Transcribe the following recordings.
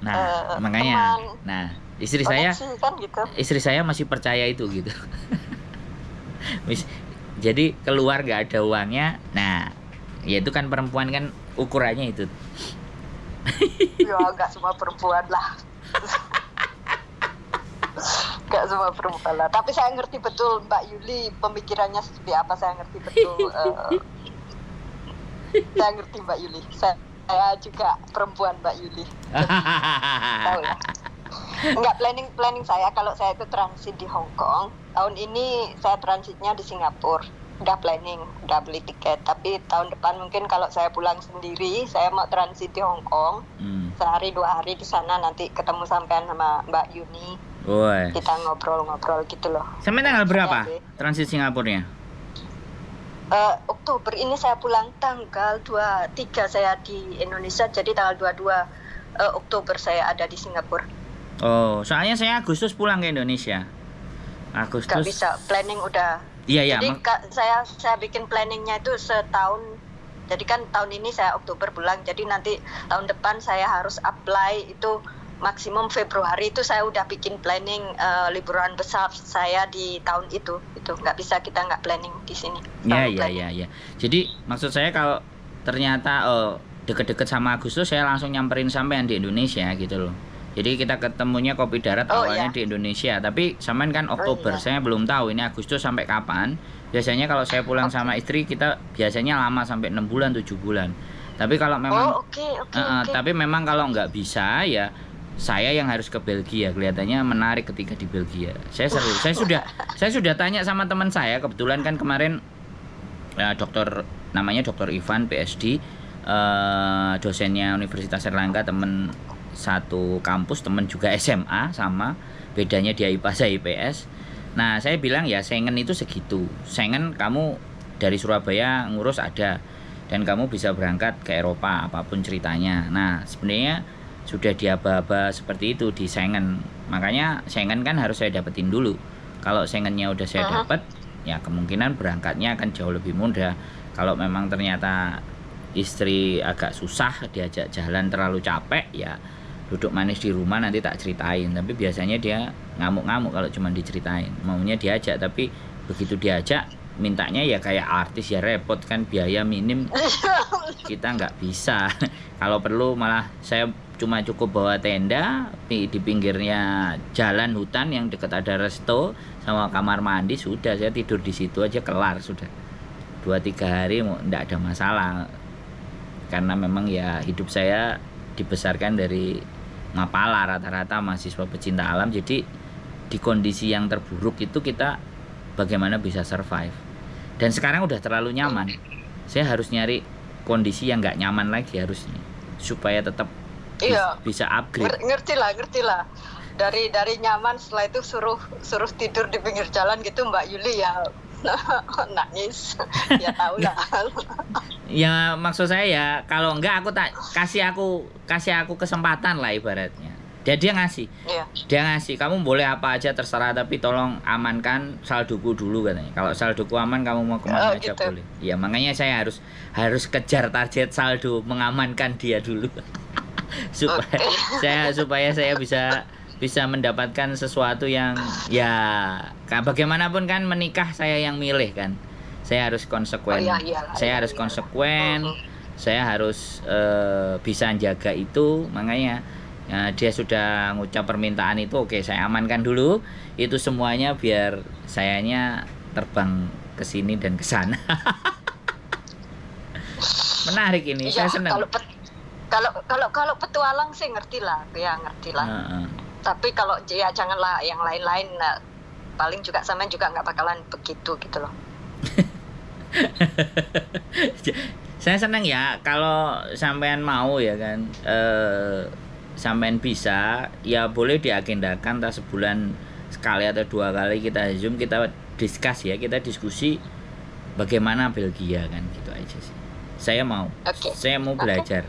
Nah, makanya. teman Nah, istri saya koneksi kan gitu. istri saya masih percaya itu gitu. Jadi keluar nggak ada uangnya. Nah, ya itu kan perempuan kan ukurannya itu. Ya nggak semua perempuan lah. Nggak semua perempuan lah. Tapi saya ngerti betul Mbak Yuli pemikirannya seperti apa. Saya ngerti betul. Saya ngerti Mbak Yuli. Saya juga perempuan Mbak Yuli. Tahu ya. Enggak, planning saya kalau saya itu transit di Hong Kong. Tahun ini saya transitnya di Singapura. Udah planning, udah beli tiket. Tapi tahun depan mungkin kalau saya pulang sendiri, saya mau transit di Hong Kong. Sehari 2 hari di sana, nanti ketemu sampean sama Mbak Yuni. Woi. Kita ngobrol-ngobrol gitu loh. Sampai tanggal berapa transit Singapurnya? Oktober ini saya pulang tanggal 23 saya di Indonesia, jadi tanggal 22 Oktober saya ada di Singapura. Oh, soalnya saya Agustus pulang ke Indonesia. Agustus. Gak bisa, planning udah. Iya. Jadi saya bikin planningnya itu setahun. Jadi kan tahun ini saya Oktober pulang, jadi nanti tahun depan saya harus apply itu maksimum Februari itu saya udah bikin planning liburan besar saya di tahun itu nggak bisa kita nggak planning di sini. Iya. Jadi maksud saya kalau ternyata deket-deket sama Agustus saya langsung nyamperin sampean di Indonesia gitu loh. Jadi kita ketemunya kopi darat awalnya di Indonesia, tapi sampean kan Oktober, saya belum tahu ini Agustus sampai kapan. Biasanya kalau saya pulang sama istri kita biasanya lama sampai 6 bulan 7 bulan. Tapi kalau memang tapi memang kalau nggak bisa ya saya yang harus ke Belgia. Kelihatannya menarik ketika di Belgia. Saya seru. Saya sudah tanya sama teman saya, kebetulan kan kemarin namanya Dr. Ivan PhD, dosennya Universitas Airlangga, teman satu kampus, teman juga SMA sama, bedanya dia IPA saya IPS. Nah, saya bilang ya Schengen itu segitu. Schengen kamu dari Surabaya ngurus ada dan kamu bisa berangkat ke Eropa apapun ceritanya. Nah, sebenarnya sudah diaba-aba seperti itu di Schengen. Makanya Schengen kan harus saya dapetin dulu. Kalau Schengennya udah saya dapat, ya kemungkinan berangkatnya akan jauh lebih mudah. Kalau memang ternyata istri agak susah diajak jalan, terlalu capek, ya duduk manis di rumah nanti tak ceritain. Tapi biasanya dia ngamuk-ngamuk kalau cuma diceritain. Maunya diajak, tapi begitu diajak mintanya ya kayak artis, ya repot kan, biaya minim kita nggak bisa. Kalau perlu malah saya cuma cukup bawa tenda di pinggirnya jalan hutan yang dekat ada resto sama kamar mandi, sudah saya tidur di situ aja kelar sudah. 2-3 hari nggak ada masalah, karena memang ya hidup saya dibesarkan dari Mapala, rata-rata mahasiswa pecinta alam. Jadi di kondisi yang terburuk itu kita bagaimana bisa survive. Dan sekarang udah terlalu nyaman, saya harus nyari kondisi yang nggak nyaman lagi harusnya supaya tetap bisa upgrade. Ngerti lah. Dari nyaman, setelah itu suruh tidur di pinggir jalan gitu Mbak Yuli ya nangis. Ya tahu lah. Ya maksud saya ya kalau enggak aku tak kasih aku kesempatan lah ibaratnya. Dia ngasih. Dia ngasih, kamu boleh apa aja terserah, tapi tolong amankan saldoku dulu katanya. Kalau saldoku aman kamu mau kemana aja gitu. Boleh. Ya makanya saya harus kejar target saldo, mengamankan dia dulu. supaya saya bisa mendapatkan sesuatu yang ya bagaimanapun kan menikah saya yang milih kan. Saya harus konsekuen. Saya harus konsekuen. Saya harus bisa jaga itu. Makanya dia sudah ngucap permintaan itu, oke, saya amankan dulu itu semuanya biar sayanya terbang ke sini dan ke sana. Menarik ini, saya senang. Kalau petualang sih ngerti lah. Tapi kalau ya janganlah yang lain-lain, paling juga sampean juga nggak bakalan begitu gitu loh. Saya senang ya kalau sampean mau ya kan, sampean bisa ya boleh diagendakan entah sebulan sekali atau 2 kali kita zoom, kita diskusi bagaimana Belgia kan, gitu aja sih. Saya mau belajar.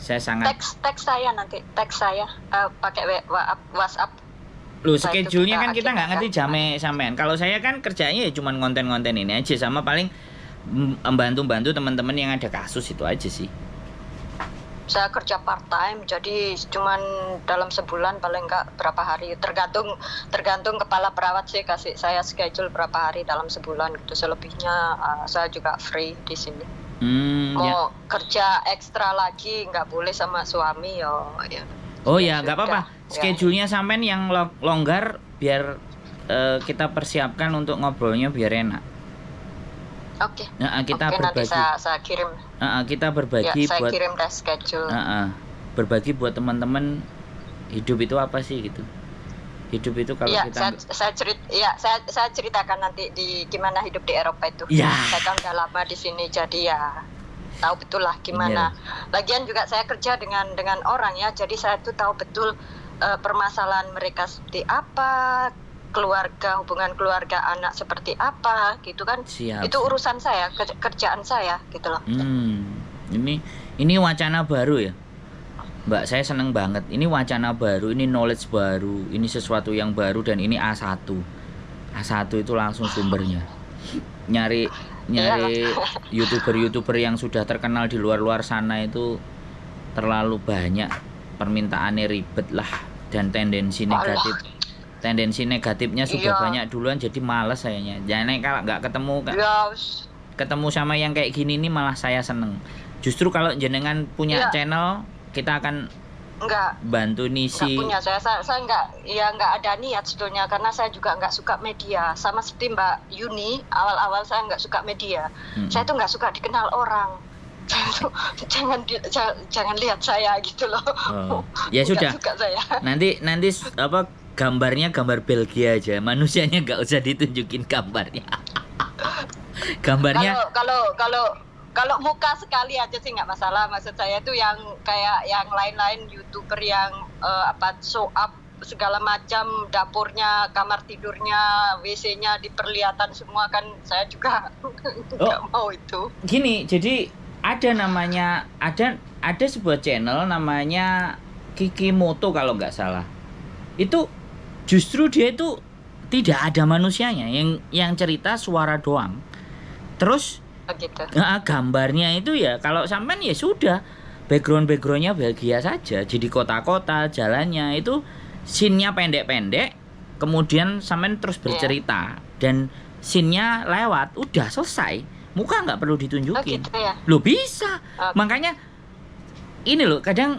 Saya sangat teks saya pakai WhatsApp. Loh, schedule-nya kan kita nggak ngerti jamnya sampean. Kalau saya kan kerjanya ya cuman konten-konten ini aja, sama paling membantu teman-teman yang ada kasus itu aja sih. Saya kerja part time, jadi cuman dalam sebulan paling enggak berapa hari, tergantung kepala perawat sih kasih saya schedule berapa hari dalam sebulan gitu. Selebihnya saya juga free di sini. Mau kerja ekstra lagi nggak boleh sama suami ya. Oh ya, nggak apa-apa. Schedule-nya sampean yang longgar biar kita persiapkan untuk ngobrolnya biar enak. Oke. Nah, kita berbagi. Nanti saya kirim. Kita berbagi ya, saya buat kirim schedule. Berbagi buat teman-teman hidup itu apa sih gitu. Hidup itu kalau kita saya ceritakan nanti di gimana hidup di Eropa itu. Ya. Saya kan udah lama di sini jadi ya tahu betul lah gimana. Lagian juga saya kerja dengan orang ya, jadi saya tuh tahu betul permasalahan mereka seperti apa, hubungan keluarga anak seperti apa gitu kan. Siap. Itu urusan saya, kerjaan saya gitu loh. Ini wacana baru ya Mbak, saya seneng banget. Ini wacana baru, ini knowledge baru, ini sesuatu yang baru, dan ini A1 itu langsung sumbernya. Nyari YouTuber yang sudah terkenal di luar sana itu terlalu banyak, permintaannya ribet lah, dan tendensi negatifnya sudah banyak duluan, jadi malas sayanya. Jangan kalau nggak ketemu sama yang kayak gini nih malah saya seneng. Justru kalau jenengan punya channel, kita akan bantu ngisi. Nggak punya, saya nggak ada niat sebetulnya, karena saya juga nggak suka media. Sama seperti Mbak Yuni, awal-awal saya nggak suka media. Saya tuh nggak suka dikenal orang. Jangan lihat saya gitu loh. Ya sudah. Suka saya. Nanti gambarnya gambar Belgia aja, manusianya nggak usah ditunjukin gambarnya. Gambarnya kalau muka sekali aja sih nggak masalah. Maksud saya tuh yang kayak yang lain-lain YouTuber yang show up segala macam, dapurnya, kamar tidurnya, WC-nya diperlihatkan semua, kan saya juga nggak mau itu. Gini, jadi ada sebuah channel namanya Kikimoto kalau nggak salah. Itu justru dia itu tidak ada manusianya, yang cerita suara doang. Terus gitu. Gambarnya itu ya kalau sampean ya sudah backgroundnya Belgia saja, jadi kota-kota, jalannya itu scene-nya pendek-pendek, kemudian sampean terus bercerita dan scene-nya lewat, udah selesai, muka nggak perlu ditunjukin. Gitu ya? Lo bisa. Makanya ini loh, kadang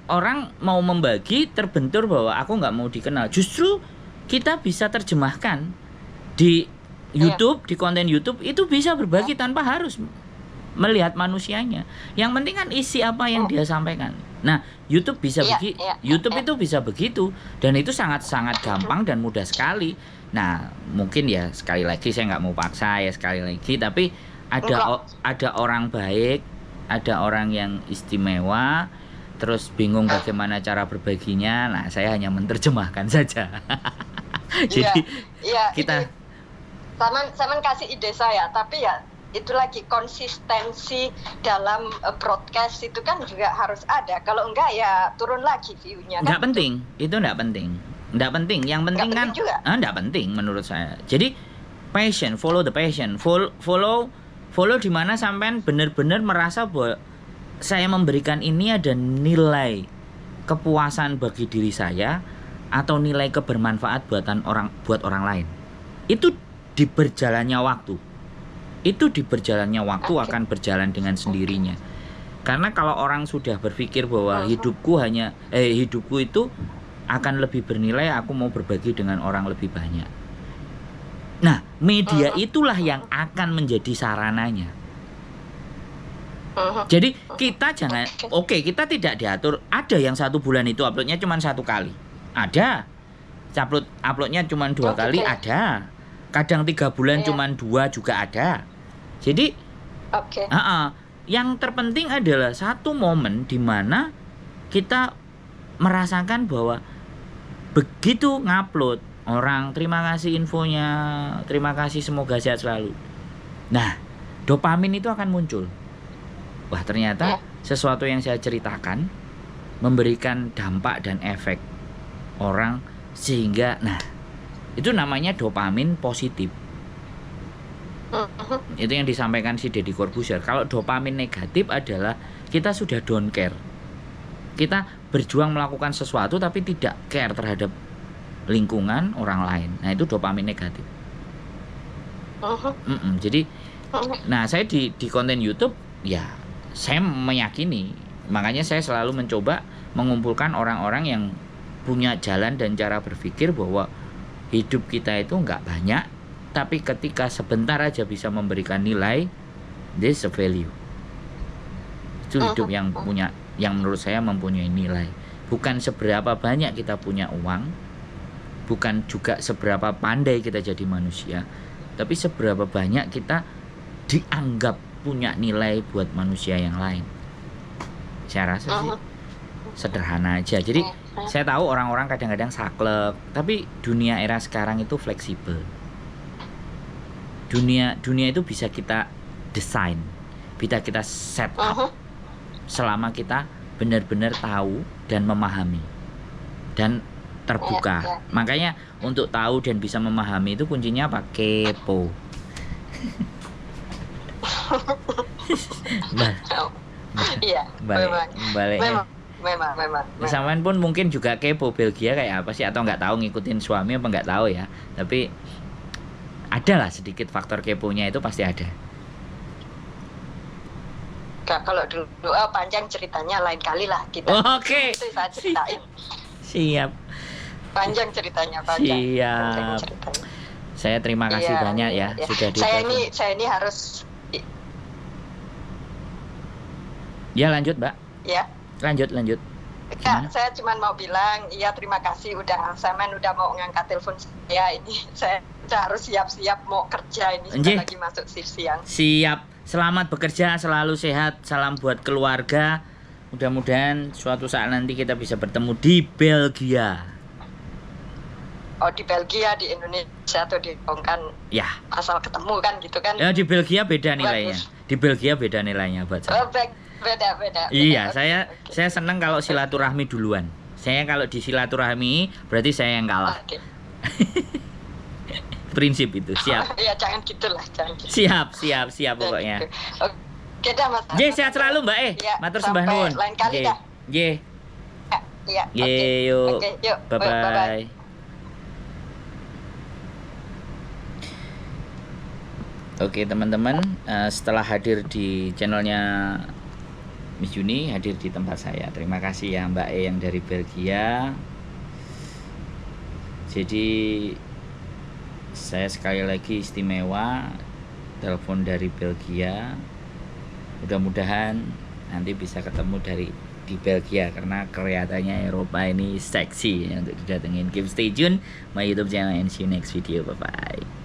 orang mau membagi terbentur bahwa aku nggak mau dikenal. Justru kita bisa terjemahkan di YouTube, di konten YouTube itu bisa berbagi tanpa harus melihat manusianya. Yang penting kan isi apa yang dia sampaikan. Nah, YouTube bisa itu bisa begitu, dan itu sangat-sangat gampang dan mudah sekali. Nah, mungkin ya sekali lagi saya nggak mau paksa ya sekali lagi, tapi ada orang baik, ada orang yang istimewa, terus bingung bagaimana cara berbaginya. Nah, saya hanya menerjemahkan saja. Jadi kita Saman kasih ide saya, tapi ya itu lagi konsistensi dalam broadcast itu kan juga harus ada. Kalau enggak ya turun lagi view-nya. Enggak penting, itu enggak penting. Yang penting kan enggak penting menurut saya. Jadi passion, follow the passion. Follow di mana sampean benar-benar merasa bahwa saya memberikan ini ada nilai kepuasan bagi diri saya atau nilai kebermanfaat buat orang lain. Itu di berjalannya waktu. Akan berjalan dengan sendirinya. Karena kalau orang sudah berpikir bahwa hidupku itu akan lebih bernilai, aku mau berbagi dengan orang lebih banyak. Nah, media itulah yang akan menjadi sarananya. Jadi kita jangan, kita tidak diatur. Ada yang 1 bulan itu uploadnya cuma 1 kali. Ada. Uploadnya cuma 2 kali. Ada. Kadang 3 bulan cuma 2 juga ada. Jadi yang terpenting adalah satu momen di mana kita merasakan bahwa begitu ngupload, orang terima kasih infonya, terima kasih, semoga sehat selalu. Nah, dopamin itu akan muncul. Wah, ternyata sesuatu yang saya ceritakan memberikan dampak dan efek orang, sehingga itu namanya dopamin positif. Itu yang disampaikan si Deddy Corbuzier. Kalau dopamin negatif adalah kita sudah don't care. Kita berjuang melakukan sesuatu tapi tidak care terhadap lingkungan orang lain. Nah, itu dopamin negatif. Jadi, nah saya di konten YouTube ya saya meyakini, makanya saya selalu mencoba mengumpulkan orang-orang yang punya jalan dan cara berpikir bahwa hidup kita itu nggak banyak, tapi ketika sebentar aja bisa memberikan nilai, this a value. Itu hidup yang punya, yang menurut saya mempunyai nilai. Bukan seberapa banyak kita punya uang, bukan juga seberapa pandai kita jadi manusia, tapi seberapa banyak kita dianggap punya nilai buat manusia yang lain. Saya rasa sih sederhana aja. Jadi saya tahu orang-orang kadang-kadang saklek, tapi dunia era sekarang itu fleksibel. Dunia itu bisa kita desain, bisa kita set up selama kita benar-benar tahu dan memahami dan terbuka. Makanya untuk tahu dan bisa memahami itu kuncinya apa? Kepo. Iya, memang. Sampean pun mungkin juga kepo Belgia kayak apa sih, atau nggak tahu ngikutin suami apa nggak tahu ya. Tapi ada lah sedikit faktor keponya, itu pasti ada. Kalau dulu panjang ceritanya, lain kali lah kita. Oke. Itu saya ceritain. Siap. Panjang ceritanya, panjang. Siap. Saya terima kasih banyak ya sudah saya ini harus. Ya lanjut Mbak. Ya. Lanjut. Kak, saya cuma mau bilang, iya terima kasih Saman udah mau ngangkat telepon saya ini. Saya udah harus siap-siap mau kerja ini, sudah lagi masuk shift siang. Siap. Selamat bekerja, selalu sehat. Salam buat keluarga. Mudah-mudahan suatu saat nanti kita bisa bertemu di Belgia. Oh, di Belgia, di Indonesia atau di Hong Kong? Ya. Asal ketemu kan gitu kan? Ya, di Belgia beda nilainya. Di Belgia beda nilainya buat saya. Oh, beda. Iya, okay, saya senang kalau silaturahmi duluan. Saya kalau di silaturahmi berarti saya yang kalah. Okay. Prinsip itu, siap. Ya jangan gitulah, jangan gitu. Siap pokoknya. Oke dah Mas. Sehat selalu Mbak ya, matur sembah nuwun. Lain kali dah. Iya. Yuk. Oke, yuk. Bye. Oke teman-teman, setelah hadir di channelnya Miss Juni, hadir di tempat saya. Terima kasih ya Mbak E yang dari Belgia. Jadi saya sekali lagi istimewa telepon dari Belgia. Mudah-mudahan nanti bisa ketemu di Belgia, karena kelihatannya Eropa ini seksi untuk didatengin. Keep stay tune my YouTube channel and see you next video. Bye bye.